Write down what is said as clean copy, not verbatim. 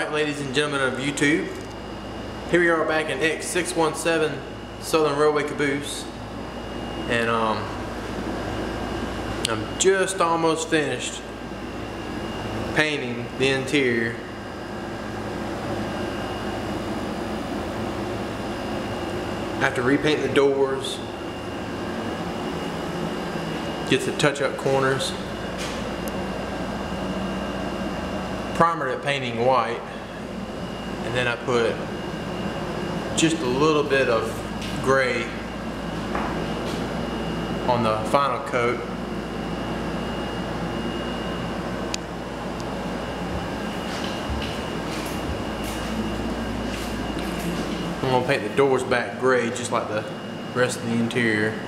Alright, ladies and gentlemen of YouTube, here we are back in X617 Southern Railway Caboose, and I'm just almost finished painting the interior. I have to repaint the doors, get the touch-up corners. Primered it painting white, and then I put just a little bit of gray on the final coat. I'm going to paint the doors back gray just like the rest of the interior.